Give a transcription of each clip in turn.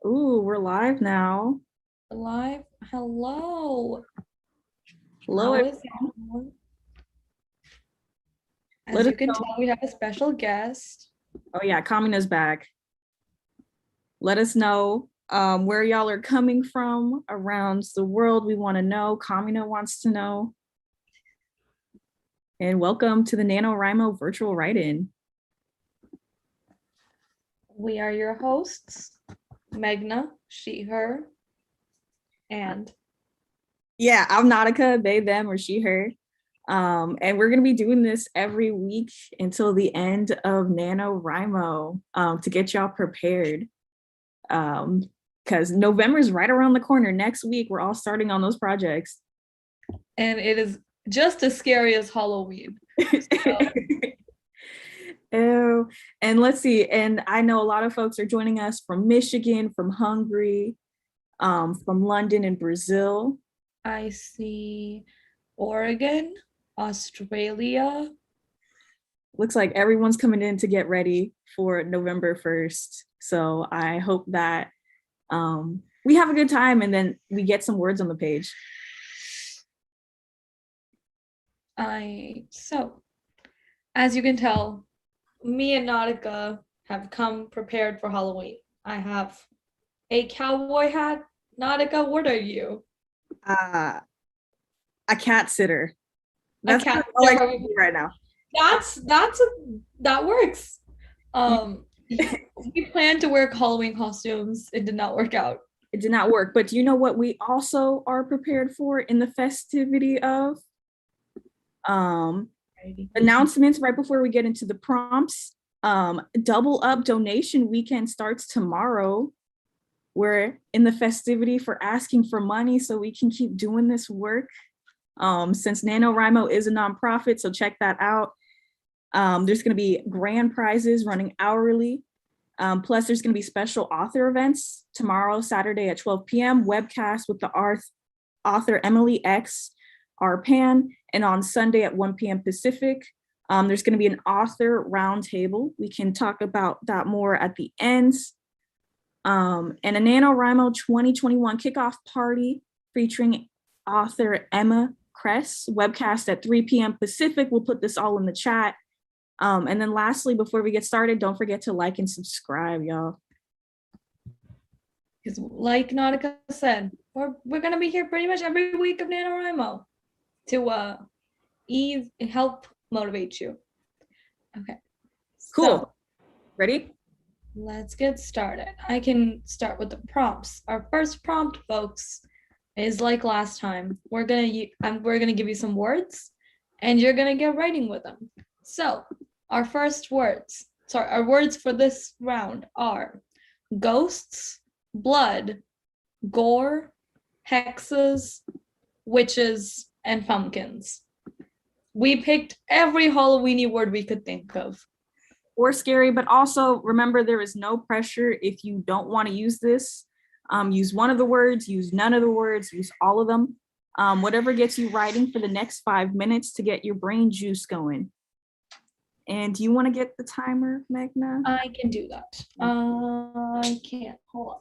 Ooh, we're live now. Live. Hello. Hello, How is everyone. everyone? Let As us you can know. tell, we have a special guest. Oh yeah, Kamina's back. Let us know where y'all are coming from around the world. We want to know. Kamina wants to know. And welcome to the NaNoWriMo Virtual Write-In. We are your hosts, Megna, she, her, and Yeah, I'm Nautica, they, them, or she, her. And we're going to be doing this every week until the end of NaNoWriMo to get y'all prepared. Because November's right around the corner. Next week, we're all starting on those projects. it is just as scary as Halloween. So, Oh, and let's see. And I know a lot of folks are joining us from Michigan, from Hungary, from London and Brazil. I see Oregon, Australia. Looks like everyone's coming in to get ready for November 1st. So I hope that we have a good time and then we get some words on the page. So, as you can tell, me and Nautica have come prepared for Halloween. I have a cowboy hat. Nautica, what are you? Uh, a cat sitter. A That's cat. all I can do right now. That works. We planned to wear Halloween costumes. It did not work out. It did not work. But do you know what we also are prepared for in the festivity of? Announcements right before we get into the prompts. Double Up donation weekend starts tomorrow. We're in the festivity for asking for money so we can keep doing this work. Since NaNoWriMo is a nonprofit, so check that out. There's going to be grand prizes running hourly. Plus, there's going to be special author events tomorrow, Saturday at 12 p.m. webcast with the author Emily X. Arpan, and on Sunday at 1 p.m. Pacific. There's going to be an author roundtable. We can talk about that more at the end. And a NaNoWriMo 2021 kickoff party featuring author Emma Kress, webcast at 3 p.m. Pacific. We'll put this all in the chat. And then lastly, before we get started, don't forget to like and subscribe, y'all. Because like Nautica said, we're going to be here pretty much every week of NaNoWriMo to help motivate you. Okay. Cool. So, ready? Let's get started. I can start with the prompts. Our first prompt, folks, is like last time. We're gonna give you some words, and you're gonna get writing with them. So, our words for this round are ghosts, blood, gore, hexes, witches, and pumpkins. We picked every Halloweeny word we could think of. Or scary, but also remember there is no pressure if you don't want to use this. Use one of the words, use none of the words, use all of them. Whatever gets you writing for the next 5 minutes to get your brain juice going. And do you want to get the timer, Megna? I can do that. I can't. Hold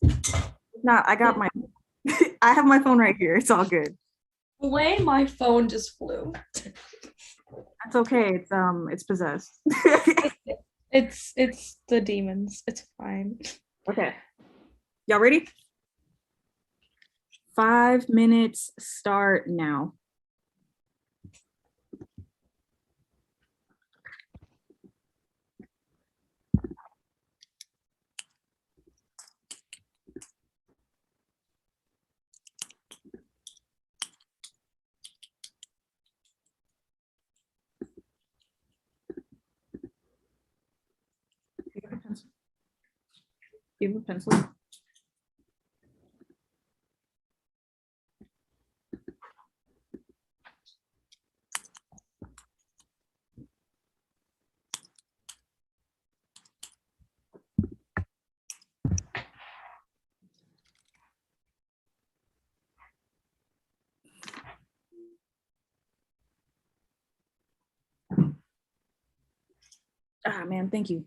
on. No, I got my, I have my phone right here. It's all good. Way my phone just flew. That's okay. It's possessed. It's the demons. It's fine. Okay. Y'all ready? 5 minutes start now. Do you have a pencil? Ah, man, thank you.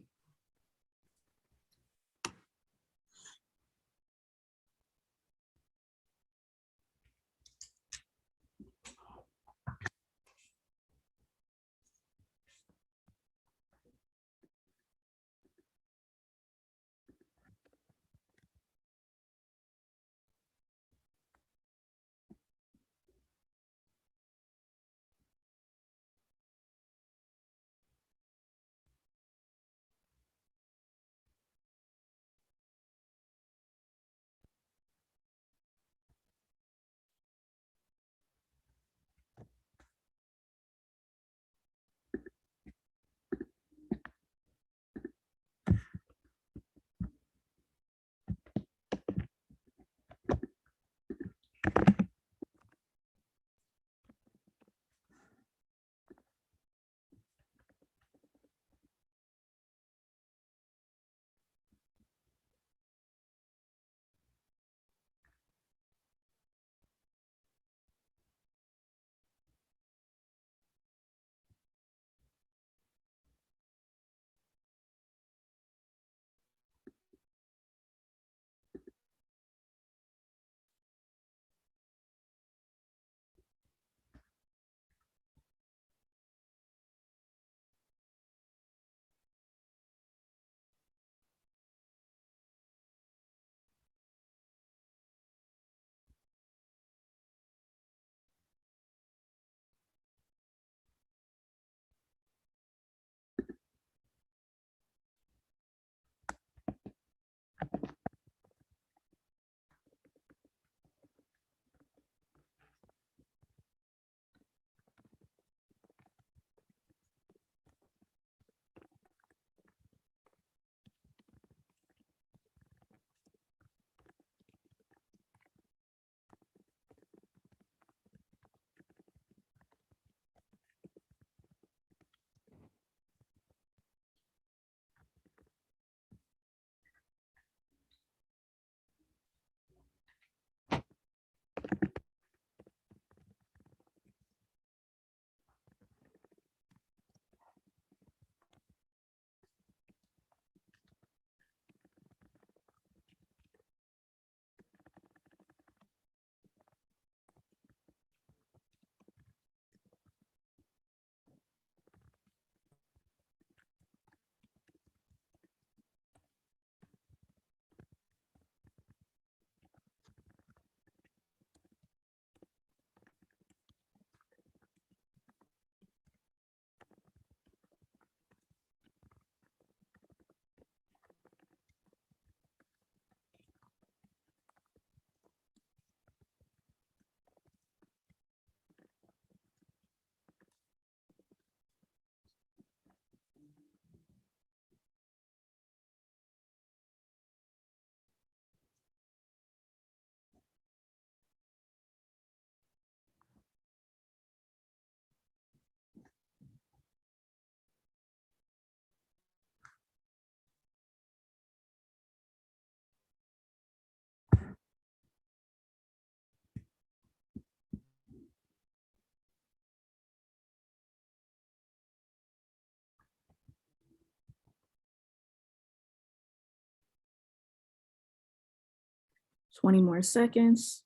20 more seconds.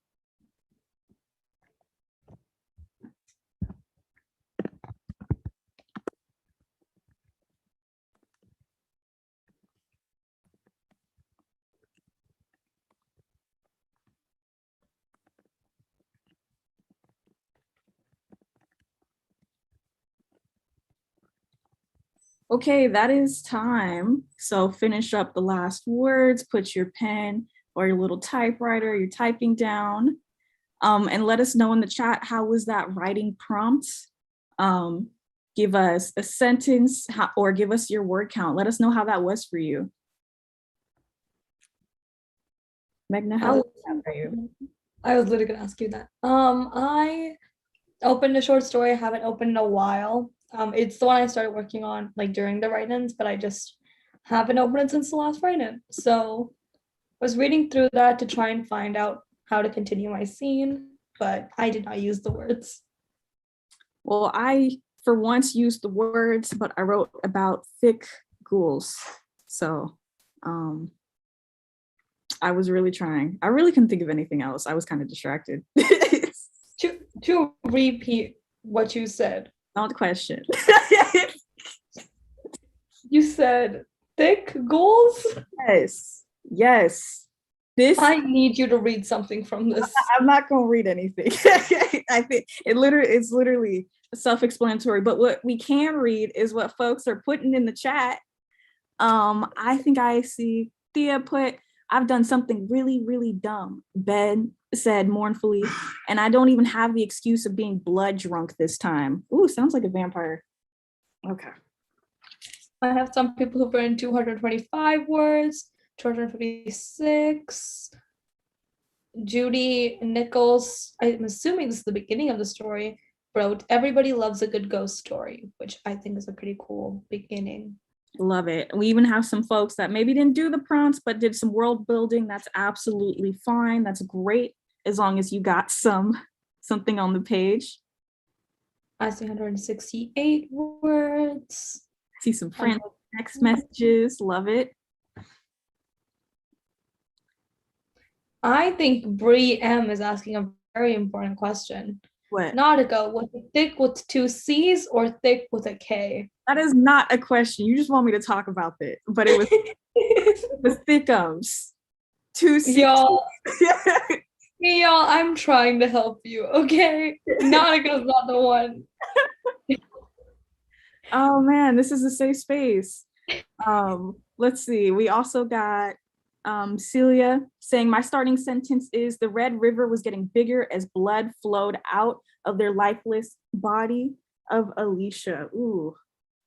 Okay, that is time. So finish up the last words, put your pen or your little typewriter, you're typing down, and let us know in the chat, how was that writing prompt? Give us a sentence or give us your word count. Let us know how that was for you. Meghna, how was that for you? I was literally gonna ask you that. I opened a short story. I haven't opened in a while. It's the one I started working on like during the write-ins, but I just haven't opened it since the last write-in. So I was reading through that to try and find out how to continue my scene, but I did not use the words. Well, I for once used the words, but I wrote about thick ghouls. So I was really trying. I really couldn't think of anything else. I was kind of distracted. To repeat what you said. Not question. You said thick ghouls? Yes. Yes. This I need you to read something from this. I'm not gonna read anything. I think it's literally self-explanatory, but what we can read is what folks are putting in the chat. I think I see Thea put, I've done something really, really dumb. Ben said mournfully, and I don't even have the excuse of being blood drunk this time. Ooh, sounds like a vampire. Okay. I have some people who've written 225 words, 256. Judy Nichols, I'm assuming this is the beginning of the story, wrote "Everybody loves a good ghost story," which I think is a pretty cool beginning. Love it. We even have some folks that maybe didn't do the prompts, but did some world building. That's absolutely fine. That's great, as long as you got something on the page. I see 168 words. See some friends, text messages. Love it. I think Bree M is asking a very important question. What? Nautica, was it thick with 2 C's or thick with a K? That is not a question. You just want me to talk about it, but it was the thickums. 2 C's. Y'all, I'm trying to help you, okay? Nautica's not the one. Oh man, this is a safe space. Let's see. We also got Celia saying, my starting sentence is, the Red River was getting bigger as blood flowed out of their lifeless body of Alicia. Ooh,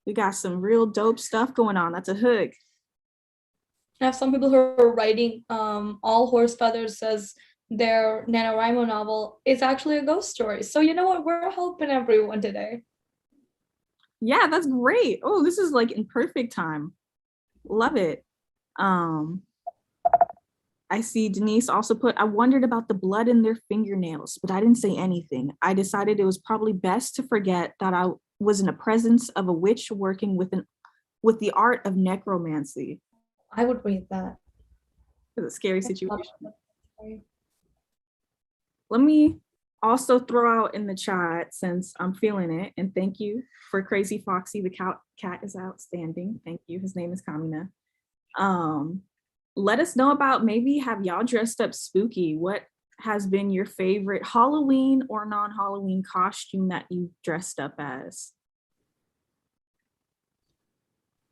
we got some real dope stuff going on. That's a hook. I have some people who are writing All Horse Feathers says their NaNoWriMo novel is actually a ghost story. So you know what? We're helping everyone today. Yeah, that's great. Oh, this is like in perfect time. Love it. I see Denise also put, I wondered about the blood in their fingernails, but I didn't say anything. I decided it was probably best to forget that I was in the presence of a witch working with the art of necromancy. I would read that. It's a scary situation. Let me also throw out in the chat, since I'm feeling it, and thank you for Crazy Foxy. The cat is outstanding. Thank you. His name is Kamina. Let us know about, maybe have y'all dressed up spooky? What has been your favorite Halloween or non-Halloween costume that you dressed up as?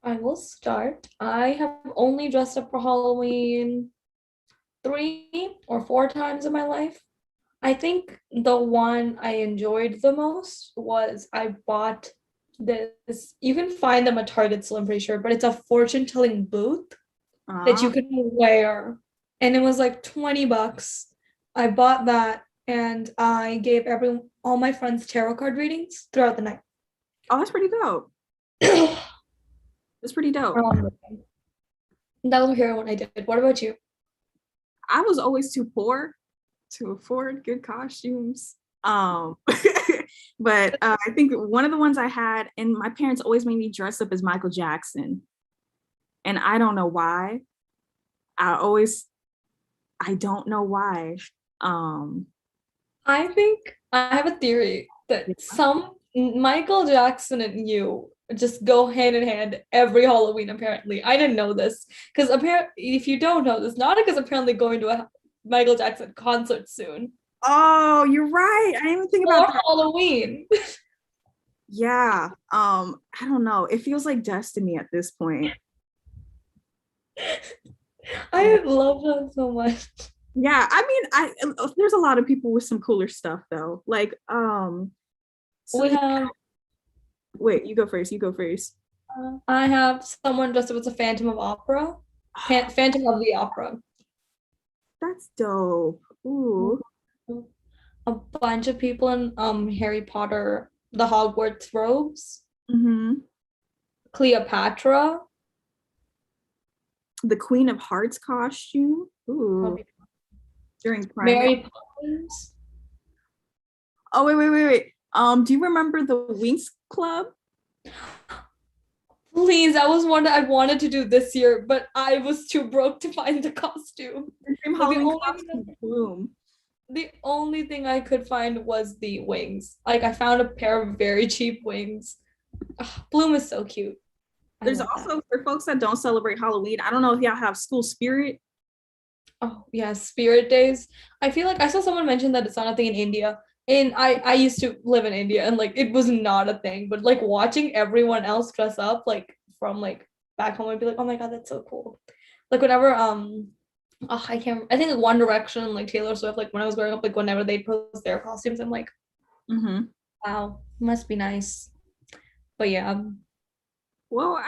I will start. I have only dressed up for Halloween 3 or 4 times in my life. I think the one I enjoyed the most was I bought this, you can find them at Target still, I'm pretty sure, but it's a fortune-telling booth that you can wear, and it was like $20. I bought that and I gave all my friends tarot card readings throughout the night. Oh, that's pretty dope. That's pretty dope. That was here what I did. What about you? I was always too poor to afford good costumes. But I think one of the ones I had, and my parents always made me dress up as Michael Jackson. And I don't know why. I I don't know why. I think I have a theory that some Michael Jackson and you just go hand in hand every Halloween, apparently. I didn't know this. Because apparently, if you don't know this, Nanica's apparently going to a Michael Jackson concert soon. Oh, you're right. I didn't even think about For that. Halloween. Yeah. I don't know. It feels like destiny at this point. I love that so much. Yeah, I mean, there's a lot of people with some cooler stuff though. Like, We have wait, you go first. You go first. I have someone dressed up as a Phantom of Opera. Phantom of the Opera. That's dope. Ooh. A bunch of people in Harry Potter, the Hogwarts robes. Mm-hmm. Cleopatra. The Queen of Hearts costume. Ooh. During Prime. Mary Poppins. Oh, wait. Do you remember the Winx Club? Please, that was one that I wanted to do this year, but I was too broke to find the costume. The only thing I could find was the wings. Like, I found a pair of very cheap wings. Ugh, Bloom is so cute. There's also, for folks that don't celebrate Halloween, I don't know if y'all have school spirit. Oh, yeah, Spirit Days. I feel like I saw someone mention that it's not a thing in India. And I used to live in India and like it was not a thing, but like watching everyone else dress up like from like back home, I'd be like, oh my God, that's so cool. Like whenever I think like One Direction, like Taylor Swift, like when I was growing up, like whenever they post their costumes, I'm like, wow, must be nice. But yeah. Well,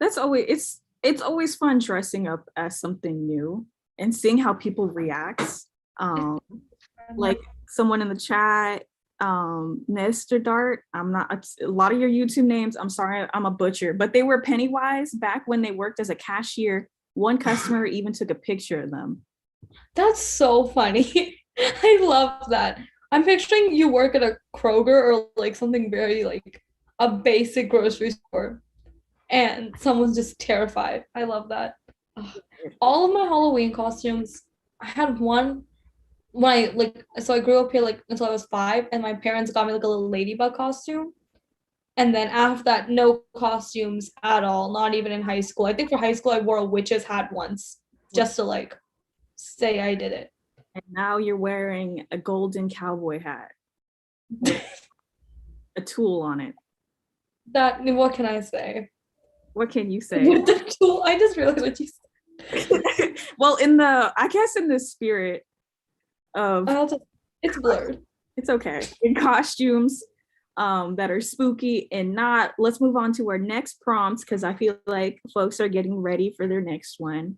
that's always it's always fun dressing up as something new and seeing how people react. Like someone in the chat, Mr. Dart, I'm not a lot of your YouTube names, I'm sorry, I'm a butcher, but they were Pennywise back when they worked as a cashier. One customer even took a picture of them. That's so funny. I love that. I'm picturing you work at a Kroger or like something very like a basic grocery store and someone's just terrified. I love that. Ugh. All of my Halloween costumes, I had one when I like so I grew up here like until I was 5 and my parents got me like a little ladybug costume. And then after that, no costumes at all, not even in high school. I think for high school I wore a witch's hat once just to like say I did it. And now you're wearing a golden cowboy hat. A tool on it. That what can I say? What can you say? With the tool, I just realized what you said. Well, I guess in the spirit of it's blurred. It's okay. In costumes that are spooky and not, let's move on to our next prompts because I feel like folks are getting ready for their next one.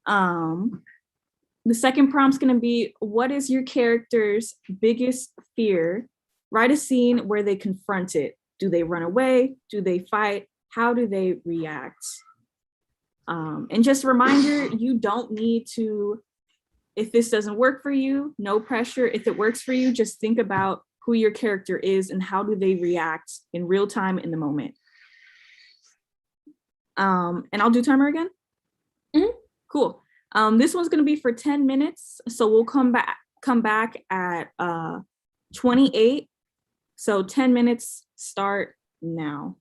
The second prompt's going to be, what is your character's biggest fear? Write a scene where they confront it. Do they run away? Do they fight? How do they react? And just a reminder, you don't need to, if this doesn't work for you, no pressure. If it works for you, just think about who your character is and how do they react in real time in the moment. And I'll do timer again. Mm-hmm. Cool. This one's gonna be for 10 minutes. So we'll come back at 28. So 10 minutes start now.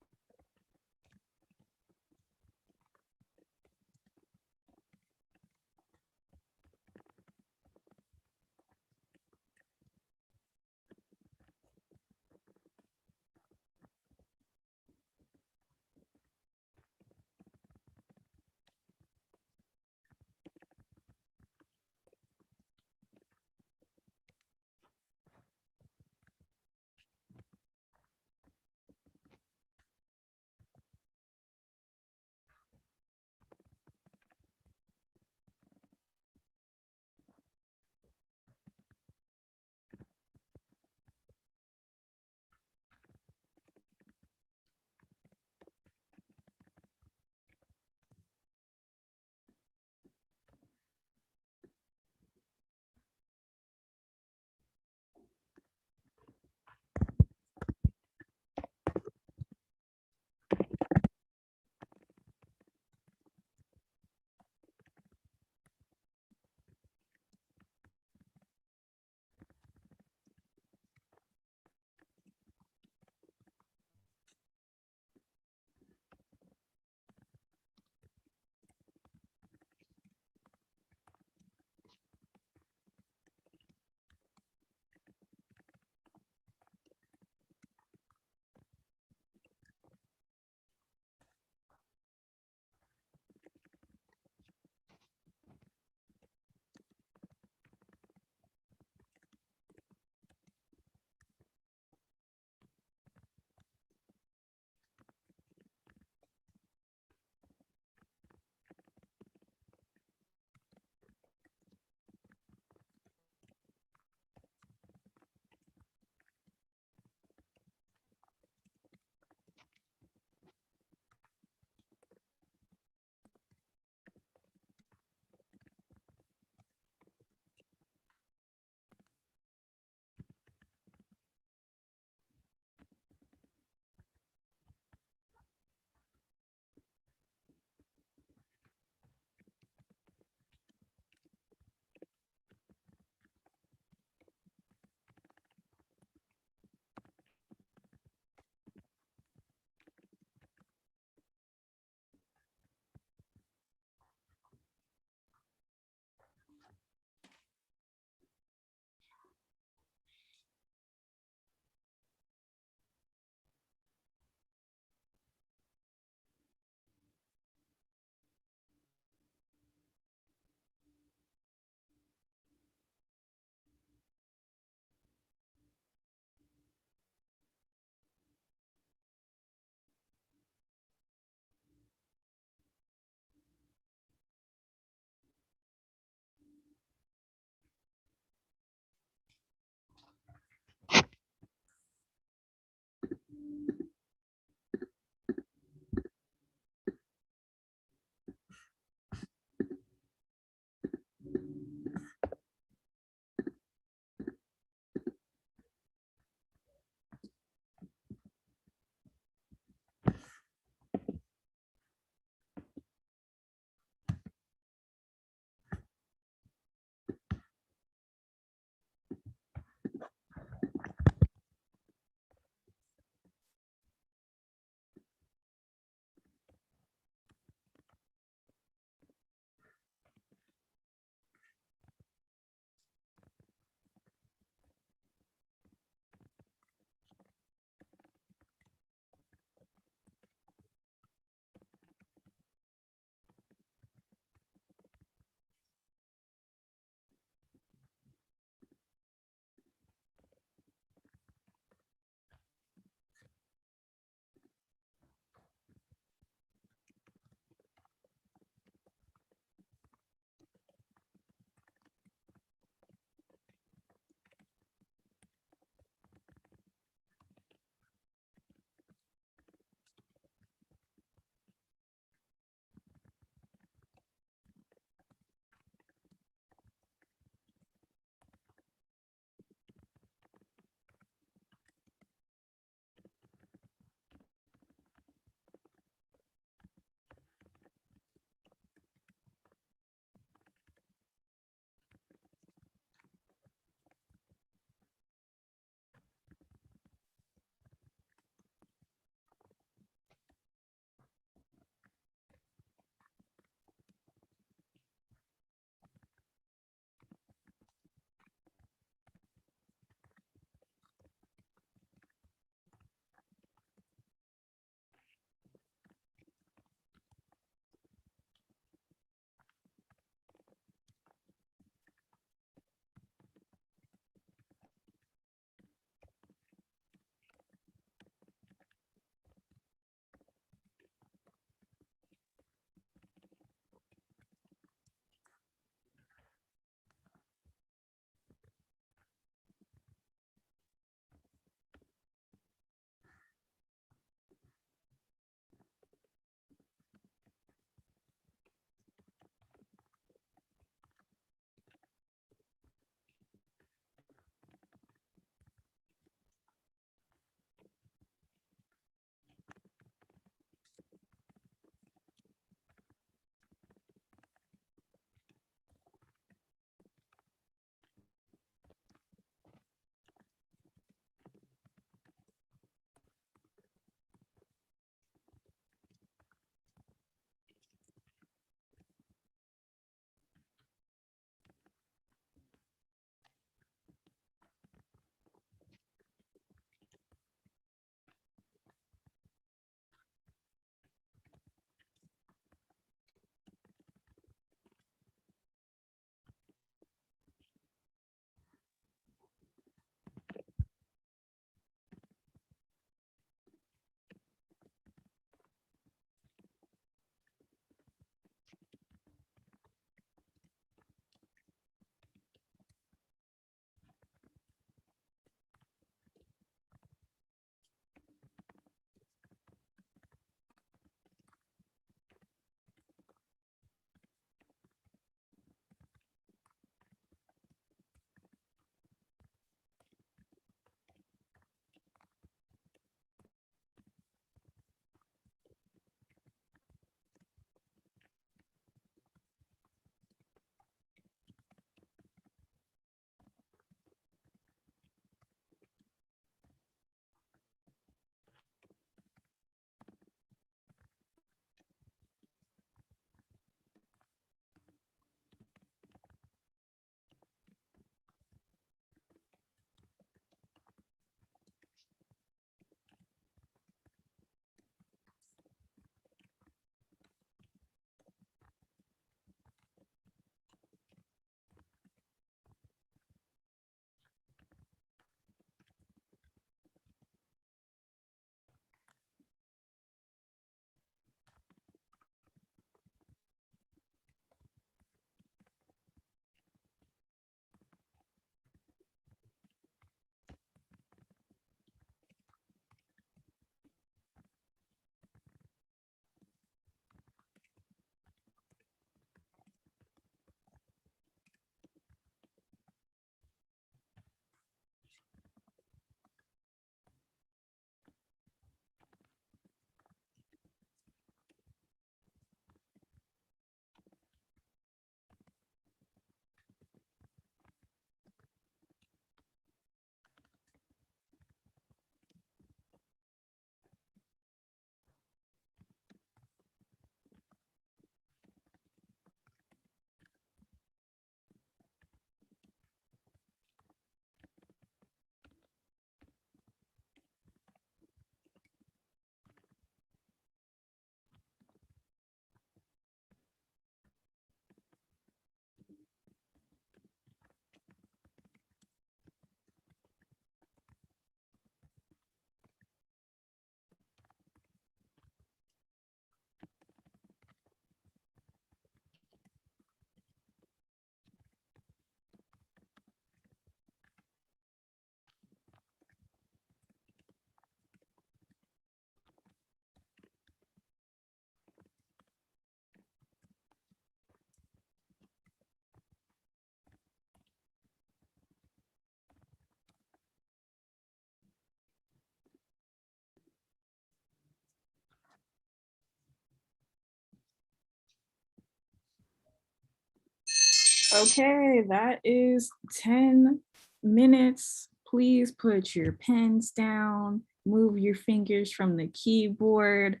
Okay, that is 10 minutes. Please put your pens down, move your fingers from the keyboard,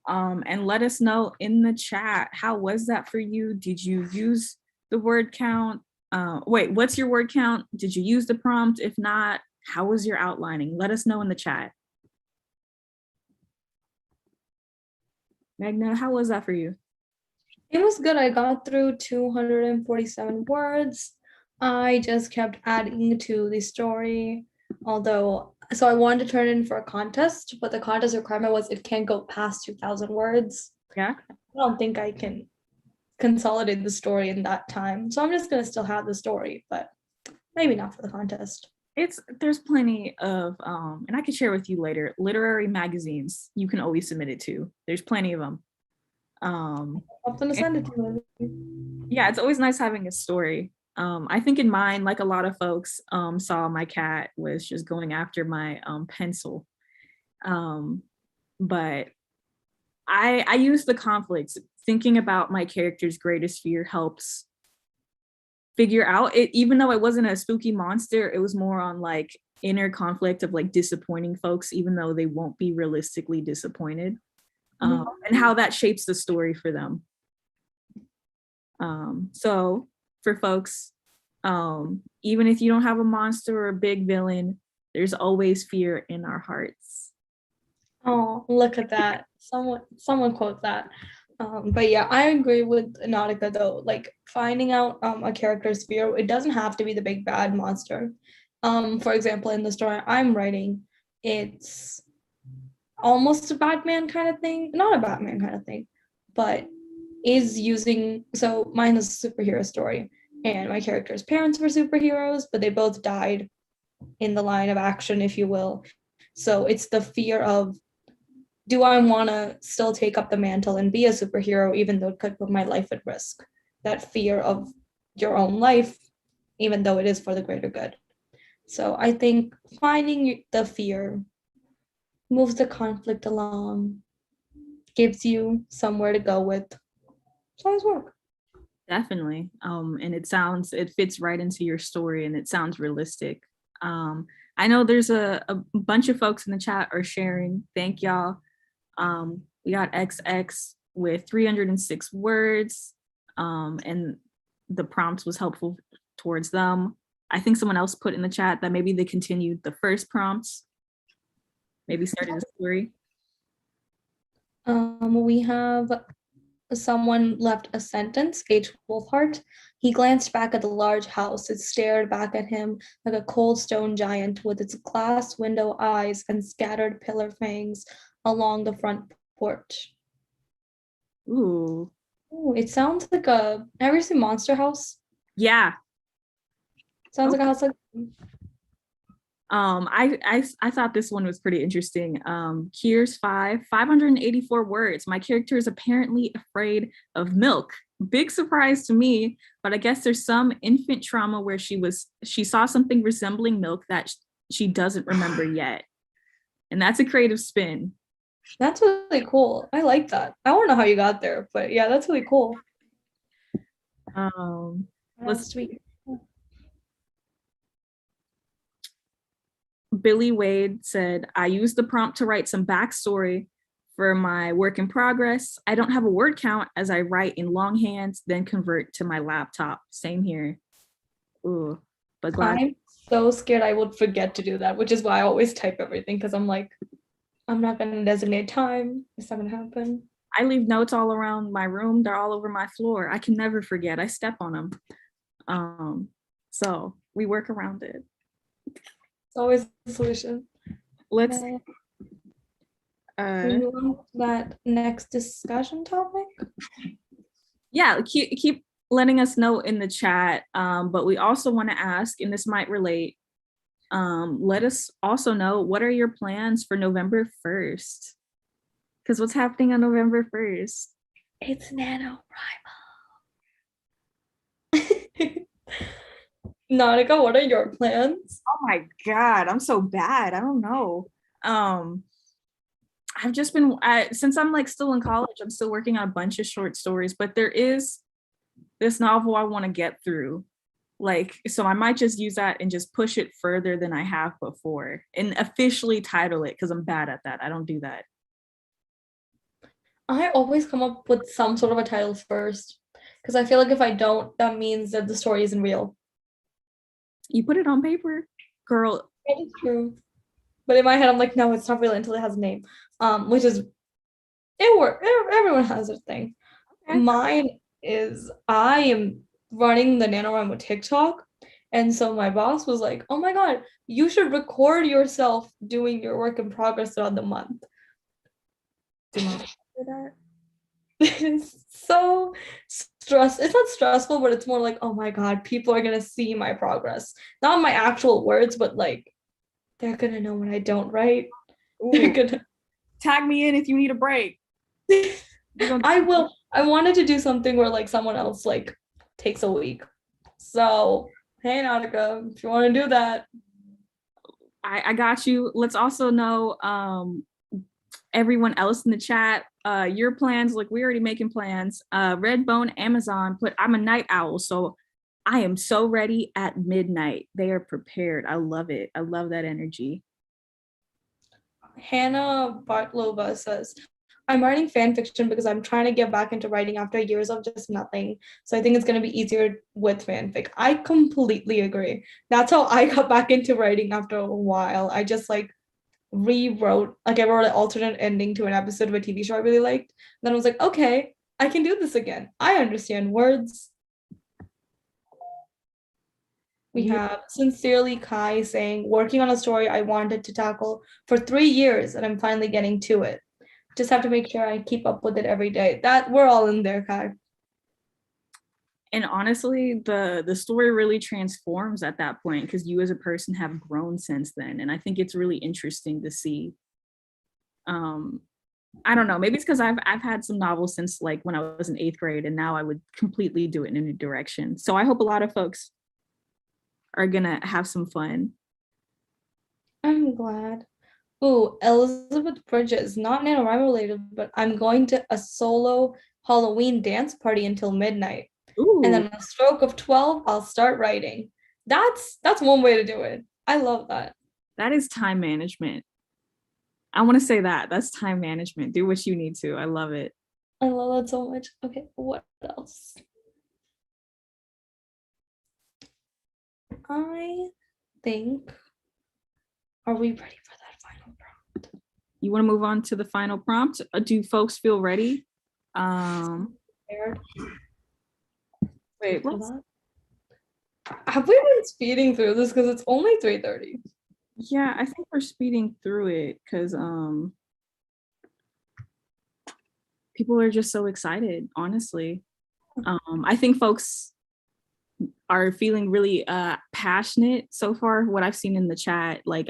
and let us know in the chat, how was that for you? Did you use the word count? Wait, what's your word count? Did you use the prompt? If not, how was your outlining? Let us know in the chat. Magna, how was that for you? It was good. I got through 247 words. I just kept adding to the story. So I wanted to turn in for a contest, but the contest requirement was it can't go past 2,000 words. Yeah. I don't think I can consolidate the story in that time. So I'm just gonna still have the story, but maybe not for the contest. There's plenty of and I can share with you later, literary magazines you can always submit it to. There's plenty of them. I'm gonna send it to you. Yeah, it's always nice having a story. I think in mine, like a lot of folks saw my cat was just going after my pencil. But I use the conflicts. Thinking about my character's greatest fear helps figure out it, even though it wasn't a spooky monster, it was more on like inner conflict of like disappointing folks, even though they won't be realistically disappointed, and how that shapes the story for them. So for folks, even if you don't have a monster or a big villain, there's always fear in our hearts. Oh, look at that. Someone quote that. But yeah, I agree with Nautica though. Like finding out a character's fear, it doesn't have to be the big bad monster. For example, in the story I'm writing, it's almost a Batman kind of thing, not a Batman kind of thing, but is using, so mine is a superhero story, and my character's parents were superheroes, but they both died in the line of action, if you will. So it's the fear of, do I want to still take up the mantle and be a superhero, even though it could put my life at risk? That fear of your own life, even though it is for the greater good. So I think finding the fear moves the conflict along, gives you somewhere to go with. It's always work. Definitely. And it fits right into your story and it sounds realistic. I know there's a bunch of folks in the chat are sharing. Thank y'all. We got XX with 306 words, and the prompt was helpful towards them. I think someone else put in the chat that maybe they continued the first prompts, maybe started a story. We have someone left a sentence, H. Wolfhart. He glanced back at the large house. It stared back at him like a cold stone giant with its glass window eyes and scattered pillar fangs along the front porch. Ooh. Ooh, it sounds like a, have you seen Monster House? Yeah. Sounds like a house like, I thought this one was pretty interesting. Here's 584 words. My character is apparently afraid of milk. Big surprise to me, but I guess there's some infant trauma where she saw something resembling milk that she doesn't remember yet. And that's a creative spin. That's really cool. I like that. I don't know how you got there, but yeah, that's really cool. Let's sweet. Billy Wade said, I used the prompt to write some backstory for my work in progress. I don't have a word count as I write in longhand, then convert to my laptop. Same here. Ooh, but glad. I'm so scared I would forget to do that, which is why I always type everything, because I'm like, I'm not going to designate time. It's not going to happen. I leave notes all around my room. They're all over my floor. I can never forget. I step on them. So we work around it. It's always the solution. Let's move on to that next discussion topic. Yeah, keep letting us know in the chat. But we also want to ask, and this might relate, let us also know, what are your plans for November 1st? Because what's happening on November 1st? It's NaNoWriMo. Nautica, what are your plans? Oh my God, I'm so bad. I don't know. I've just been, since I'm like still in college, I'm still working on a bunch of short stories, but there is this novel I want to get through. Like, so I might just use that and just push it further than I have before and officially title it, because I'm bad at that. I don't do that. I always come up with some sort of a title first because I feel like if I don't, that means that the story isn't real. You put it on paper, girl. That is true. But in my head, I'm like, no, it's not real until it has a name. Which is it works. Everyone has a thing. Okay. Mine is I am running the NaNoWriMo TikTok. And so my boss was like, oh my God, you should record yourself doing your work in progress throughout the month. Do not do that. It's so stress. It's not stressful, but it's more like, oh my God, people are gonna see my progress. Not my actual words, but like they're gonna know when I don't write. They're Ooh, gonna tag me in if you need a break. I will. I wanted to do something where like someone else like takes a week. So hey Nautica, if you want to do that. I got you. Let's also know everyone else in the chat, your plans. Like, we're already making plans. Redbone Amazon put, I'm a night owl, so I am so ready at midnight. They are prepared. I love it. I love that energy. Hannah Bartlova says, I'm writing fan fiction because I'm trying to get back into writing after years of just nothing. So I think it's going to be easier with fanfic. I completely agree. That's how I got back into writing after a while. I just like rewrote, like I wrote an alternate ending to an episode of a TV show I really liked. Then I was like, okay, I can do this again. I understand words. We have Sincerely Kai saying, working on a story I wanted to tackle for 3 years and I'm finally getting to it. Just have to make sure I keep up with it every day. That we're all in there, Kai. And honestly, the story really transforms at that point because you as a person have grown since then. And I think it's really interesting to see. I don't know, maybe it's because I've had some novels since like when I was in 8th grade, and now I would completely do it in a new direction. So I hope a lot of folks are gonna have some fun. I'm glad. Ooh, Elizabeth Bridges, not NaNoWriMo related, but I'm going to a solo Halloween dance party until midnight. Ooh. And then on a stroke of 12, I'll start writing. That's one way to do it. I love that. That is time management. I want to say that's time management. Do what you need to. I love it. I love that so much. Okay, what else? I think, are we ready for that final prompt? You want to move on to the final prompt? Do folks feel ready? Wait, have we been speeding through this because it's only 3:30? Yeah, I think we're speeding through it because people are just so excited, honestly. I think folks are feeling really passionate so far, what I've seen in the chat. Like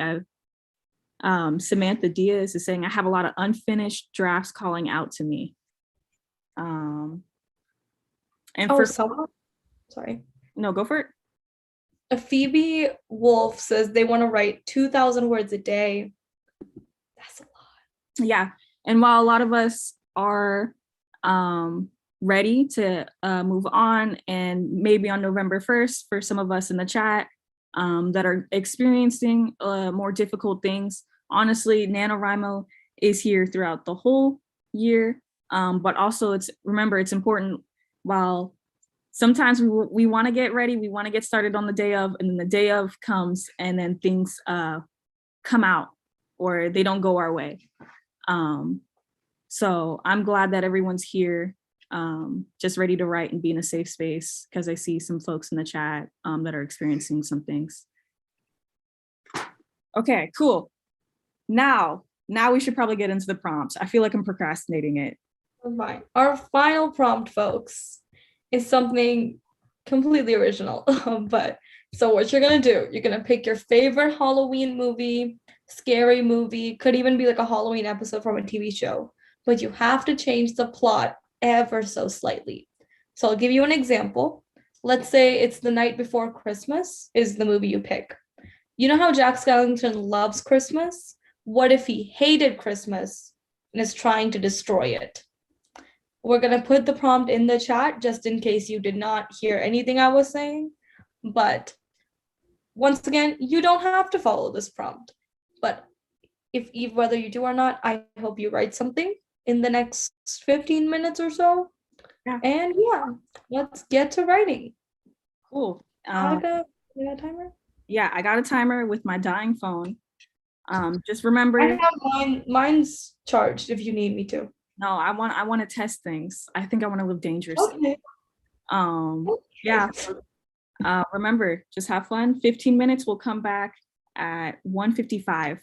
Samantha Diaz is saying, I have a lot of unfinished drafts calling out to me. And sorry. No, go for it. Phoebe Wolf says they want to write 2,000 words a day. That's a lot. Yeah. And while a lot of us are ready to move on, and maybe on November 1st, for some of us in the chat that are experiencing more difficult things, honestly, NaNoWriMo is here throughout the whole year. But also remember, it's important, while sometimes we want to get ready, we want to get started on the day of, and then the day of comes and then things come out or they don't go our way. So I'm glad that everyone's here, just ready to write and be in a safe space, because I see some folks in the chat that are experiencing some things. Okay, cool. Now we should probably get into the prompts. I feel like I'm procrastinating it. Fine. Our final prompt, folks, is something completely original. But so what you're gonna do, you're gonna pick your favorite Halloween movie, scary movie, could even be like a Halloween episode from a TV show, but you have to change the plot ever so slightly. So I'll give you an example. Let's say it's The Night Before Christmas is the movie you pick. You know how Jack Skellington loves Christmas? What if he hated Christmas and is trying to destroy it? We're gonna put the prompt in the chat just in case you did not hear anything I was saying. But once again, you don't have to follow this prompt. But if whether you do or not, I hope you write something in the next 15 minutes or so. Yeah. And yeah, let's get to writing. Cool. Monica, you got a timer? Yeah, I got a timer with my dying phone. Just remember. I have mine. Mine's charged if you need me to. No, I want to test things. I think I want to live dangerously. Okay. Yeah. Remember, just have fun. 15 minutes. We'll come back at 1:55.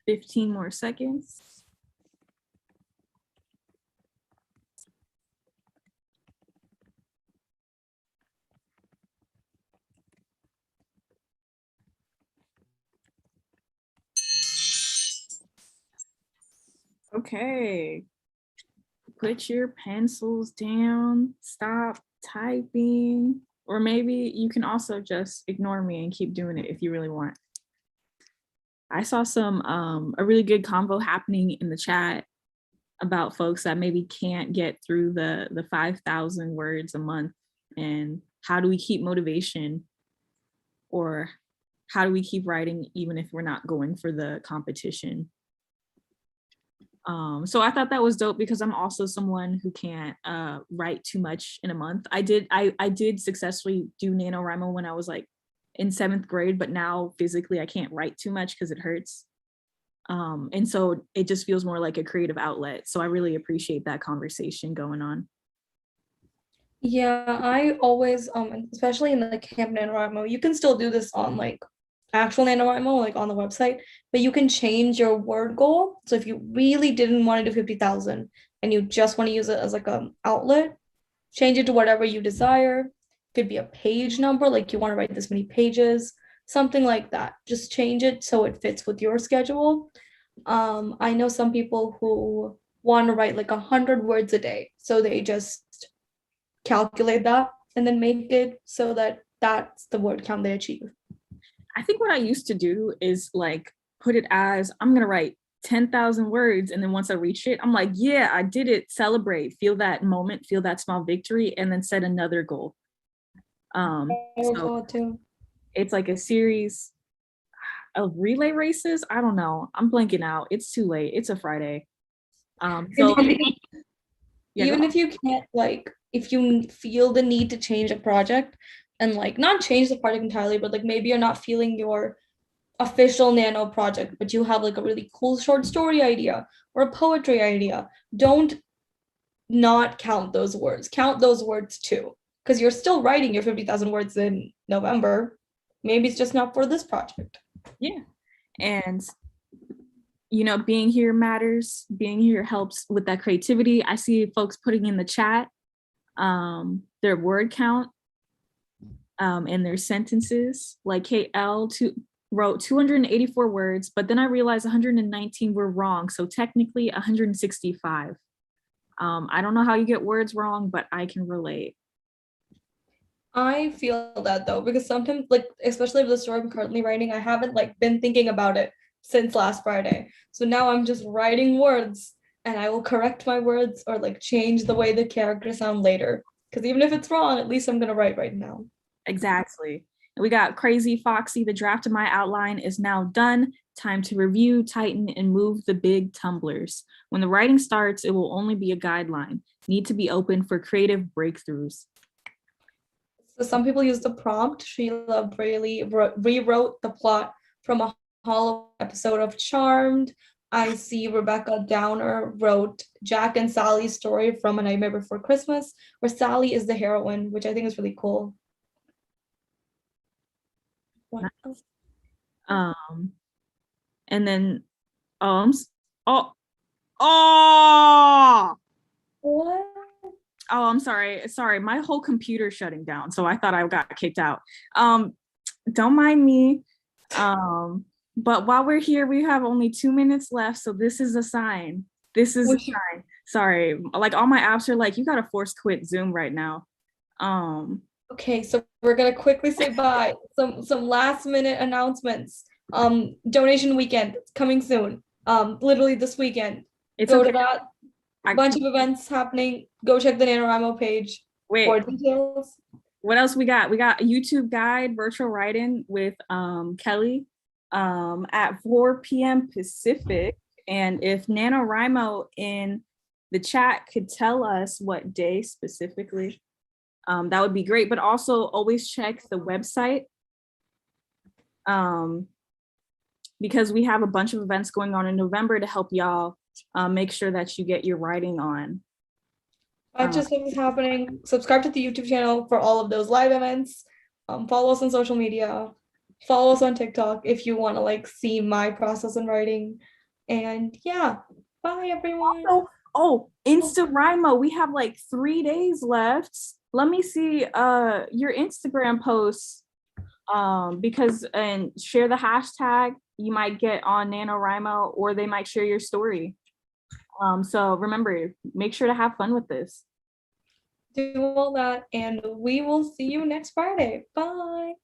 15 more seconds. Okay. Put your pencils down, stop typing, or maybe you can also just ignore me and keep doing it if you really want. I saw a really good convo happening in the chat about folks that maybe can't get through the 5,000 words a month, and how do we keep motivation, or how do we keep writing even if we're not going for the competition? So I thought that was dope because I'm also someone who can't write too much in a month. I did successfully do NaNoWriMo when I was like in 7th grade, but now physically I can't write too much because it hurts. And so it just feels more like a creative outlet. So I really appreciate that conversation going on. Yeah, I always, especially in the Camp NaNoWriMo, you can still do this on like actual NaNoWriMo, like on the website, but you can change your word goal. So if you really didn't want to do 50,000 and you just want to use it as like an outlet, change it to whatever you desire. Could be a page number, like you want to write this many pages, something like that. Just change it so it fits with your schedule. I know some people who want to write like 100 words a day, so they just calculate that and then make it so that that's the word count they achieve. I think what I used to do is like put it as I'm going to write 10,000 words. And then once I reach it, I'm like, yeah, I did it. Celebrate, feel that moment, feel that small victory, and then set another goal. So it's like a series of relay races. I don't know. I'm blanking out. It's too late. It's a Friday. So yeah, even if you can't, like, if you feel the need to change a project and like not change the project entirely, but like maybe you're not feeling your official nano project, but you have like a really cool short story idea or a poetry idea, don't not count those words. Count those words too, because you're still writing your 50,000 words in November. Maybe it's just not for this project. Yeah. And you know, being here matters. Being here helps with that creativity. I see folks putting in the chat their word count and their sentences. Like KL wrote 284 words, but then I realized 119 were wrong. So technically 165. I don't know how you get words wrong, but I can relate. I feel that though, because sometimes, like, especially with the story I'm currently writing, I haven't like been thinking about it since last Friday. So now I'm just writing words and I will correct my words or like change the way the characters sound later. Because even if it's wrong, at least I'm gonna write right now. Exactly. We got Crazy Foxy. The draft of my outline is now done. Time to review, tighten, and move the big tumblers. When the writing starts, it will only be a guideline. Need to be open for creative breakthroughs. So some people use the prompt. Sheila Braley rewrote the plot from a hollow episode of Charmed. I see Rebecca Downer wrote Jack and Sally's story from A Nightmare Before Christmas, where Sally is the heroine, which I think is really cool. What else? And then oh What? Oh, I'm sorry. Sorry, my whole computer's shutting down, so I thought I got kicked out. Don't mind me. But while we're here, we have only 2 minutes left, so this is a sign. This is a sign. Sorry, like all my apps are like, you gotta force quit Zoom right now. Okay, so we're gonna quickly say bye. Some last minute announcements. Donation weekend coming soon. Literally this weekend. Go to that. A bunch of events happening. Go check the NaNoWriMo page for details. What else we got? We got a YouTube guide, virtual write-in with Kelly at 4 p.m. Pacific. And if NaNoWriMo in the chat could tell us what day specifically, that would be great. But also always check the website because we have a bunch of events going on in November to help y'all make sure that you get your writing on. Just things happening. Subscribe to the YouTube channel for all of those live events. Follow us on social media. Follow us on TikTok if you want to like see my process in writing. And yeah, bye everyone. Oh, NaNoWriMo, we have like 3 days left. Let me see your Instagram posts because and share the hashtag. You might get on NaNoWriMo or they might share your story. So remember, make sure to have fun with this. Do all that, and we will see you next Friday. Bye.